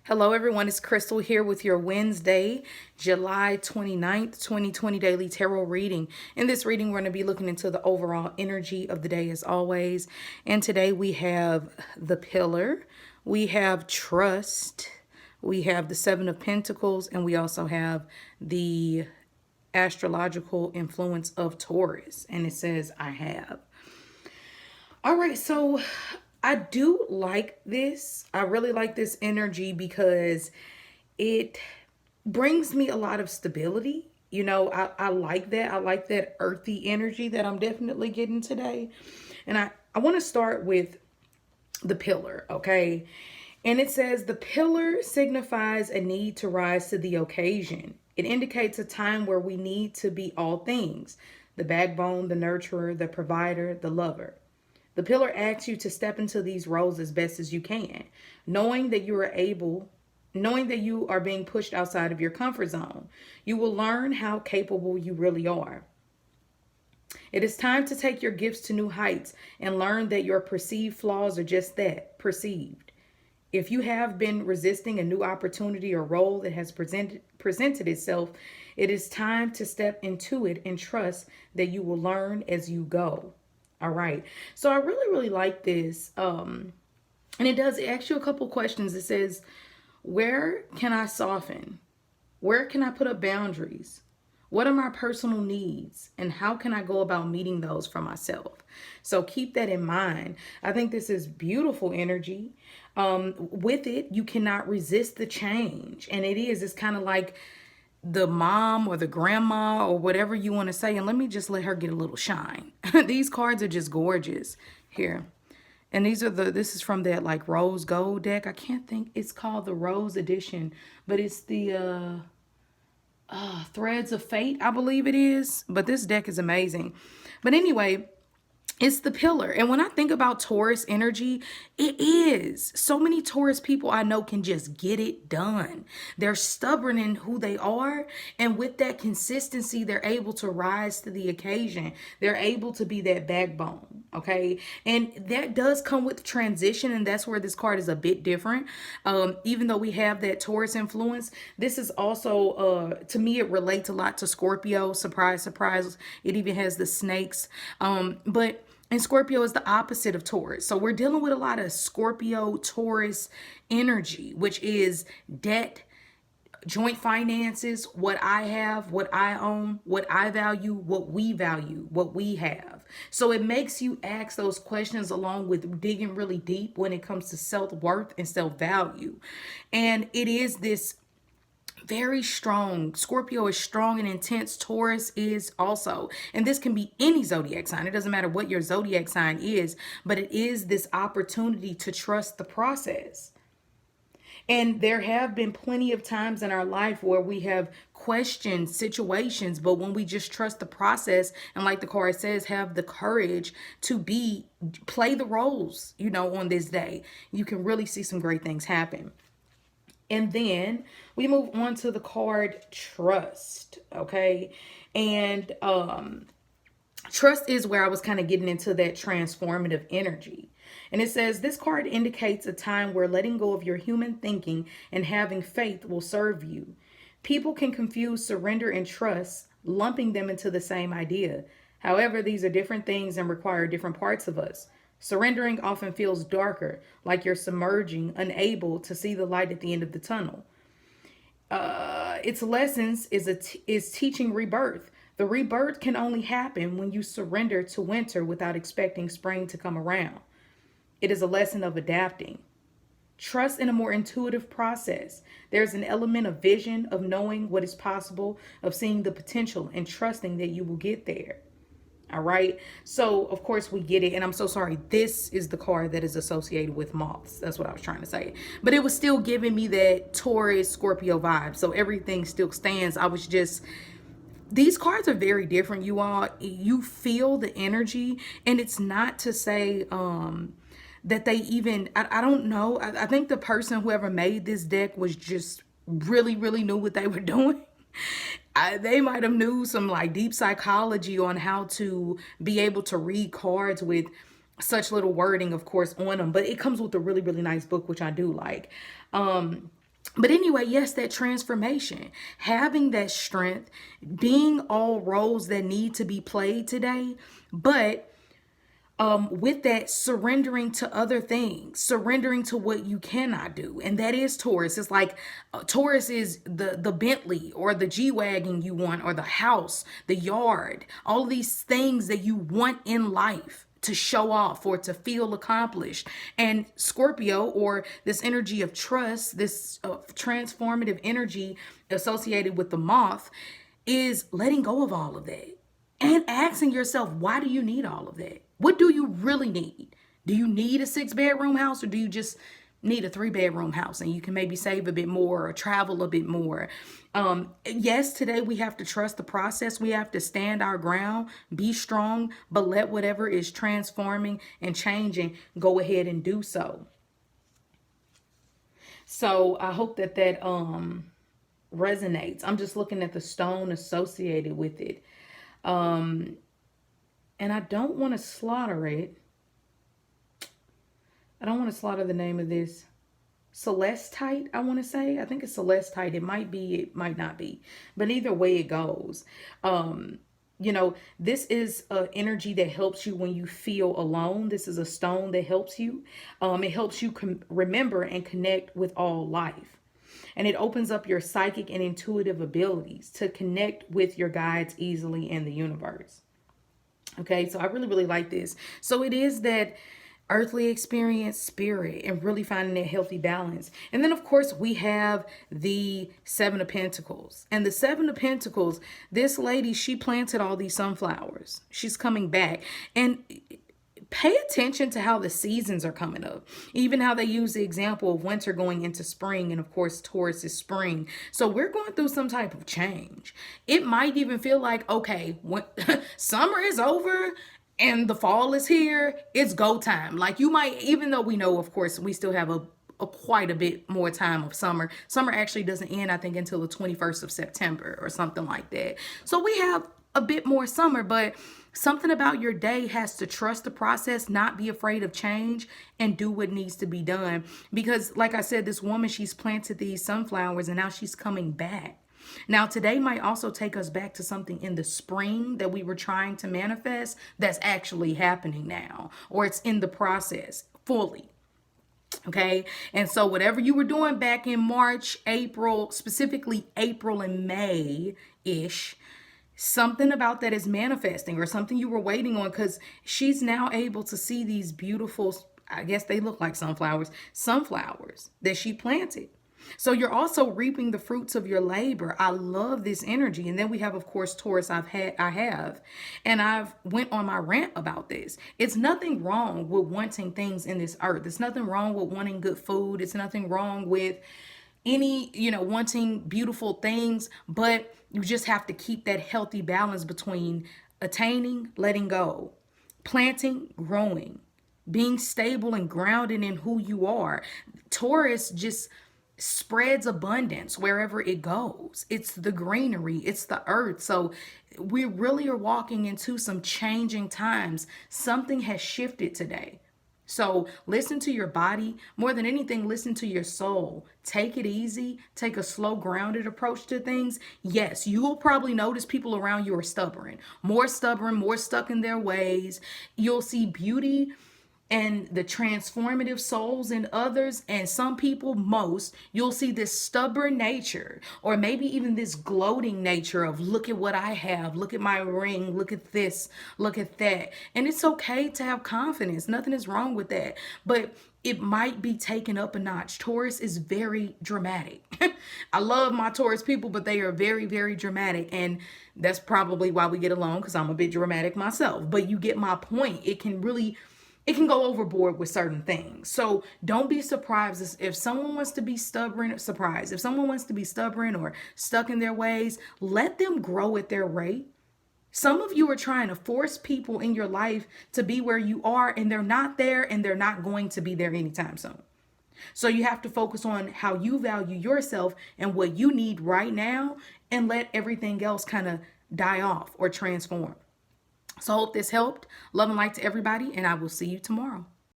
Hello, everyone. It's Crystal here with your Wednesday, July 29th, 2020 daily tarot reading. In this reading, we're going to be looking into the overall energy of the day as always. And today we have the Pillar, we have Trust, we have the Seven of Pentacles, and we also have the astrological influence of Taurus. And it says, I have. All right, so I do like this. I really like this energy because it brings me a lot of stability. I like that. I like that earthy energy that I'm definitely getting today. And I want to start with the pillar, okay? And it says the pillar signifies a need to rise to the occasion. It indicates a time where we need to be all things: the backbone, the nurturer, the provider, the lover. The pillar asks you to step into these roles as best as you can, knowing that you are being pushed outside of your comfort zone. You will learn how capable you really are. It is time to take your gifts to new heights and learn that your perceived flaws are just that, perceived. If you have been resisting a new opportunity or role that has presented itself, it is time to step into it and trust that you will learn as you go. All right. So I really, really like this. And it asks you a couple questions. It says, where can I soften? Where can I put up boundaries? What are my personal needs? And how can I go about meeting those for myself? So keep that in mind. I think this is beautiful energy. With it, you cannot resist the change. And it's kind of like the mom or the grandma or whatever you want to say. And let me just let her get a little shine. These cards are just gorgeous here. And this is from that like rose gold deck. I can't think, it's called the rose edition, but it's the Threads of Fate, I believe it is. But this deck is amazing. But anyway, it's the pillar. And when I think about Taurus energy, it is. So many Taurus people I know can just get it done. They're stubborn in who they are. And with that consistency, they're able to rise to the occasion. They're able to be that backbone. Okay. And that does come with transition. And that's where this card is a bit different. Even though we have that Taurus influence, this is also, to me, it relates a lot to Scorpio. Surprise, surprise. It even has the snakes. And Scorpio is the opposite of Taurus. So we're dealing with a lot of Scorpio, Taurus energy, which is debt, joint finances, what I have, what I own, what I value, what we have. So it makes you ask those questions along with digging really deep when it comes to self-worth and self-value. And it is this very strong. Scorpio is strong and intense. Taurus is also. And this can be any zodiac sign. It doesn't matter what your zodiac sign is, but it is this opportunity to trust the process. And there have been plenty of times in our life where we have questioned situations, but when we just trust the process and, like the card says, have the courage to play the roles, on this day, you can really see some great things happen. And then we move on to the card Trust, okay? And trust is where I was kind of getting into that transformative energy. And it says this card indicates a time where letting go of your human thinking and having faith will serve you. People can confuse surrender and trust, lumping them into the same idea. However, these are different things and require different parts of us. Surrendering often feels darker, like you're submerging, unable to see the light at the end of the tunnel. Its lessons is teaching rebirth. The rebirth can only happen when you surrender to winter without expecting spring to come around. It is a lesson of adapting. Trust in a more intuitive process. There's an element of vision, of knowing what is possible, of seeing the potential and trusting that you will get there. All right. So, of course, we get it. And I'm so sorry. This is the card that is associated with moths. That's what I was trying to say. But it was still giving me that Taurus Scorpio vibe. So everything still stands. These cards are very different, you all. You feel the energy. And it's not to say that they even, I don't know. I think the person, whoever made this deck, was just really, really knew what they were doing. They might have knew some like deep psychology on how to be able to read cards with such little wording, of course, on them. But it comes with a really, really nice book, which I do like. But anyway, yes, that transformation, having that strength, being all roles that need to be played today, but with that, surrendering to other things, surrendering to what you cannot do, and that is Taurus. It's like Taurus is the Bentley or the G-Wagon you want, or the house, the yard, all of these things that you want in life to show off or to feel accomplished. And Scorpio, or this energy of trust, this transformative energy associated with the moth, is letting go of all of that and asking yourself, why do you need all of that? What do you really need? Do you need a 6-bedroom house, or do you just need a 3-bedroom house and you can maybe save a bit more or travel a bit more? Yes, today we have to trust the process. We have to stand our ground, be strong, but let whatever is transforming and changing go ahead and do so. So I hope that resonates. I'm just looking at the stone associated with it. And I don't want to slaughter it. I don't want to slaughter the name of this. Celestite, I want to say. I think it's Celestite. It might be, it might not be. But either way it goes. You know, this is an energy that helps you when you feel alone. This is a stone that helps you. It helps you remember and connect with all life. And it opens up your psychic and intuitive abilities to connect with your guides easily in the universe. Okay, so I really, really like this. So it is that earthly experience, spirit, and really finding that healthy balance. And then, of course, we have the 7 of Pentacles. And the 7 of Pentacles, this lady, she planted all these sunflowers. She's coming back. And pay attention to how the seasons are coming up. Even how they use the example of winter going into spring. And of course, Taurus is spring. So we're going through some type of change. It might even feel like, okay, when summer is over and the fall is here, it's go time. Like you might, even though we know, of course, we still have a quite a bit more time of summer. Summer actually doesn't end, I think, until the 21st of September or something like that. So we have a bit more summer, but something about your day has to trust the process, not be afraid of change, and do what needs to be done. Because like I said, this woman, she's planted these sunflowers and now she's coming back. Now, today might also take us back to something in the spring that we were trying to manifest that's actually happening now, or it's in the process fully. Okay. And so whatever you were doing back in March, April, specifically April and May-ish, something about that is manifesting, or something you were waiting on, because she's now able to see these beautiful, I guess they look like sunflowers that she planted. So you're also reaping the fruits of your labor. I love this energy. And then we have, of course, Taurus. I have, and I've went on my rant about this. It's nothing wrong with wanting things in this earth. It's nothing wrong with wanting good food. It's nothing wrong with any, wanting beautiful things, but you just have to keep that healthy balance between attaining, letting go, planting, growing, being stable and grounded in who you are. Taurus just spreads abundance wherever it goes. It's the greenery, it's the earth. So we really are walking into some changing times. Something has shifted today. So listen to your body. More than anything, listen to your soul. Take it easy. Take a slow, grounded approach to things. Yes, you will probably notice people around you are stubborn, more stuck in their ways. You'll see beauty and the transformative souls in others, and some people, most, you'll see this stubborn nature, or maybe even this gloating nature of, look at what I have, look at my ring, look at this, look at that. And it's okay to have confidence. Nothing is wrong with that. But it might be taken up a notch. Taurus is very dramatic. I love my Taurus people, but they are very, very dramatic. And that's probably why we get along, because I'm a bit dramatic myself. But you get my point. It can go overboard with certain things. So don't be surprised if someone wants to be stubborn, If someone wants to be stubborn or stuck in their ways, let them grow at their rate. Some of you are trying to force people in your life to be where you are, and they're not there, and they're not going to be there anytime soon. So you have to focus on how you value yourself and what you need right now, and let everything else kind of die off or transform. So I hope this helped. Love and light to everybody, and I will see you tomorrow.